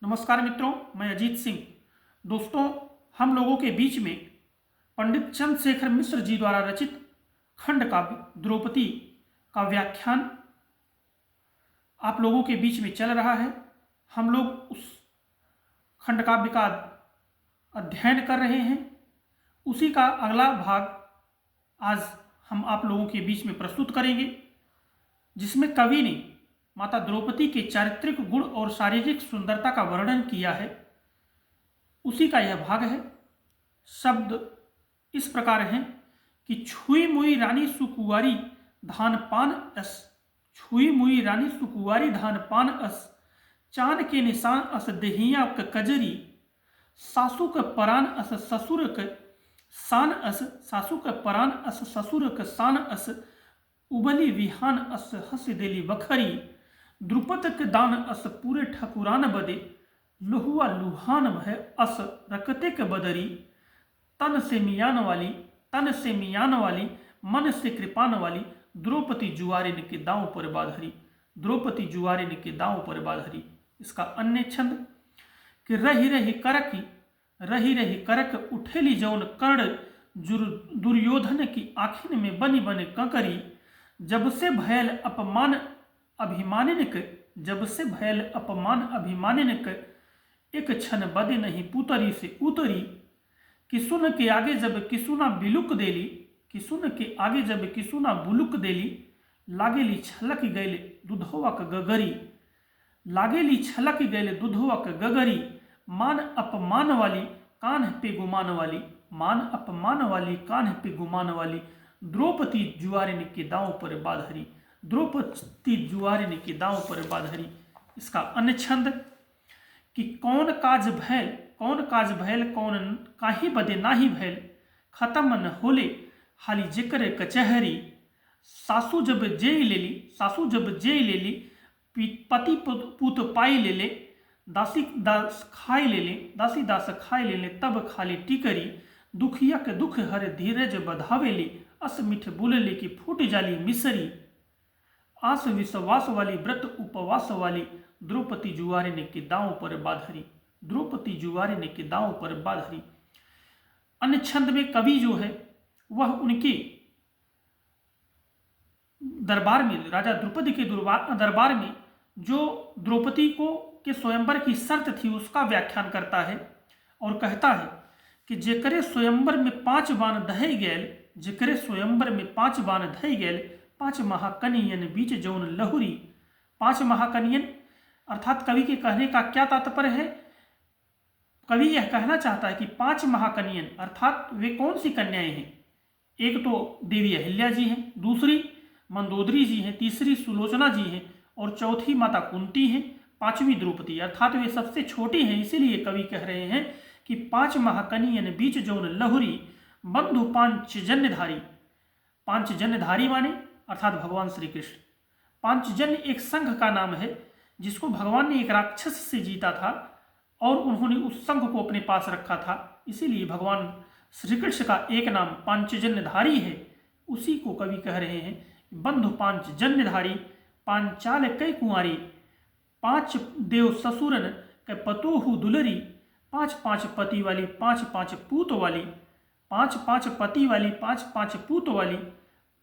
नमस्कार मित्रों, मैं अजीत सिंह। दोस्तों, हम लोगों के बीच में पंडित चंद्रशेखर मिश्र जी द्वारा रचित खंड काव्य द्रौपदी का व्याख्यान आप लोगों के बीच में चल रहा है। हम लोग उस खंड काव्य का अध्ययन कर रहे हैं। उसी का अगला भाग आज हम आप लोगों के बीच में प्रस्तुत करेंगे, जिसमें कवि ने माता द्रौपदी के चारित्रिक गुण और शारीरिक सुंदरता का वर्णन किया है। उसी का यह भाग है। शब्द इस प्रकार हैं कि छुई मुई रानी सुकुवारी धान पान अस, छुई मुई रानी सुकुवारी धान पान अस, चांद के निशान अस देहिया क कजरी, सासू क परान अस ससुर क शान अस, सासू क परान अस ससुर क शान अस, उबली विहान अस हस देली बखरी, द्रुपद के दान अस पूरे ठकुरान बदे, लुहुआ लुहान भय अस रकते के बदरी, तन से मियान वाली मन से कृपान वाली, द्रौपदी जुआरिन के दांव पर बाधरी, द्रौपदी जुआरिन के दांव पर बाधरी। इसका अन्य छंद कि रही रही करक उठेली जौन कर्ण दुर्योधन की आखिन में बनी बने कंकरी, जब से भयल अपमान अभिमानिन एक क्षण बदे नहीं पुतरी से उतरी, किसुन के आगे जब किसुना बिलुक देली, किसुन के आगे जब किसुना बुलुक देली, लागेली छलक गैले दुधवा क गगरी, लागेली छलक गैले दुधवा क गगरी, मान अपमान वाली कान्ह पे गुमान वाली, मान अपमान वाली कान्ह पे गुमान वाली, द्रौपदी जुआरिन के दांव पर बाधरी, द्रौपदी जुआरिन के दांव पर बाधरी। इसका अन्य छंद कि कौन काज भैल कौन काही बदे नाही भैल, खत्म न होले हाली जिक्र कचहरी, सासू जब जेई लेली पति पूत पाई ले, दासी दास खाई ले, तब खाली टिकरी, दुखिया के दुख हर धीरज बधावेली, अस मिठ बुलले की फूट जाली मिसरी, आस विश्वास वाली व्रत उपवास वाली, द्रौपदी जुआरिन के दांव पर बाधरी, द्रौपदी जुआरिन के दांव पर बाधरी। अन्य छंद में कवि जो है वह उनके दरबार में, राजा द्रुपद के दरबार में जो द्रौपदी को के स्वयंवर की शर्त थी उसका व्याख्यान करता है और कहता है कि जेकरे स्वयंवर में 5 बाण दहई गैल, जेकरे स्वयंवर में 5 बाण दहई गैल, 5 महाकनियन बीच जौन लहुरी। 5 महाकनियन अर्थात कवि के कहने का क्या तात्पर्य है? कवि यह कहना चाहता है कि 5 महाकनियन अर्थात वे कौन सी कन्याएं हैं? एक तो देवी अहिल्या जी हैं, दूसरी मंदोदरी जी हैं, तीसरी सुलोचना जी हैं और चौथी माता कुंती हैं, 5वीं द्रौपदी अर्थात वे सबसे छोटी हैं। इसीलिए कवि कह रहे हैं कि 5 महाकनियन बीच जौन लहुरी, बंधु पांचजन्यधारी। पांचजन्यधारी माने अर्थात भगवान श्री कृष्ण। पांचजन्य एक संघ का नाम है जिसको भगवान ने एक राक्षस से जीता था और उन्होंने उस संघ को अपने पास रखा था। इसीलिए भगवान श्री कृष्ण का एक नाम पांचजन्यधारी है। उसी को कवि कह रहे हैं बंधु पांचजन्यधारी, पांचाल कई कुंवारी, 5 देव ससुरन के पतोहु दुलरी, 5 पति वाली 5 पूत वाली, 5 पति वाली 5 पूत वाली,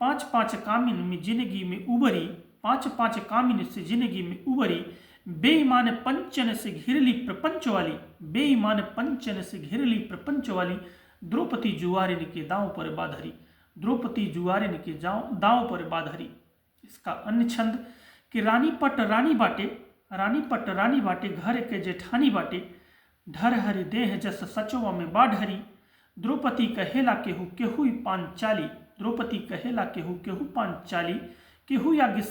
5 कामिन में जिंदगी में उबरी, 5 कामिन से जिंदगी में उबरी, बेईमान पंचन से घिरली प्रपंच वाली, बेईमान पंचन से घिरली प्रपंच वाली, द्रौपदी जुआरिन के दांव पर बाधरी, द्रौपदी जुआरिन के दांव पर बाधरी। इसका अन्य छंद कि रानी पट रानी बाटे घर के जेठानी बाटे, ढर हरि देह जस सचवा में बाढ़री, द्रौपदी कहेला केहू पांचाली, द्रौपदी कहेला केहू पांचाली, केहू याज्ञ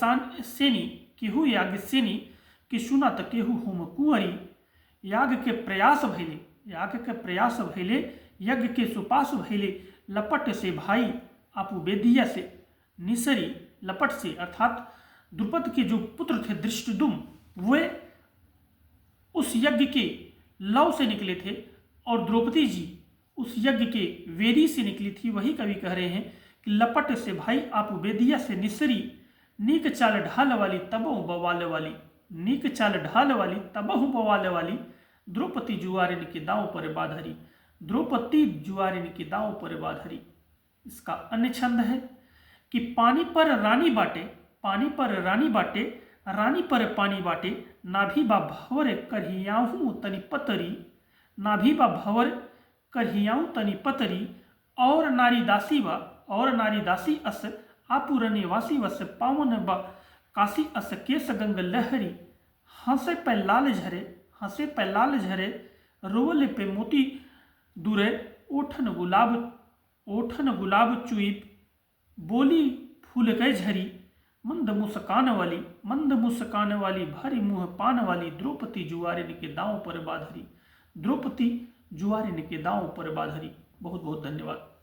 सेनी कि सुनत केहू होम कुंवरी, याग के प्रयास भैले यज्ञ के सुपास भैले, लपट से भाई आपू बेदिया से निसरी, लपट से अर्थात द्रुपद के जो पुत्र थे धृष्टद्युम्न वे उस यज्ञ के लव से निकले थे और द्रौपदी जी उस यज्ञ के वेदी से निकली थी। वही कवि कह रहे हैं कि लपट से भाई आप बेदिया से निसरी, नीक चाल ढाल वाली तबों बवाल वाली, नीक चाल ढाल वाली तबहु बवाल वाली, द्रौपदी जुआरिन के दांव पर बाधरी, द्रौपदी जुआरिन के दांव पर बाधरी। इसका अन्य छंद है कि पानी पर रानी बाटे, पानी पर रानी बाटे, रानी पर पानी बाटे, नाभि बा भंवर करियाहूँ तनि पतरी, नाभि बा भंवर करियाहूँ तनि पतरी, और नारी दासी बा, और नारी दासी अस आपुर निवासी वस, पावन बा काशी अस केस गंग लहरी, हंसे पे लाल झरे, हंसे पे लाल झरे, रोवले पे मोती दूरे, ओठन गुलाब चुईप, बोली फूल गए झरी, मंद मुस्कान वाली, मंद मुस्कान वाली, भारी मुंह पान वाली, द्रौपदी जुआरिन के दांव पर बाधरी, द्रौपदी जुआरिन के दांव पर बाधरी। बहुत बहुत धन्यवाद।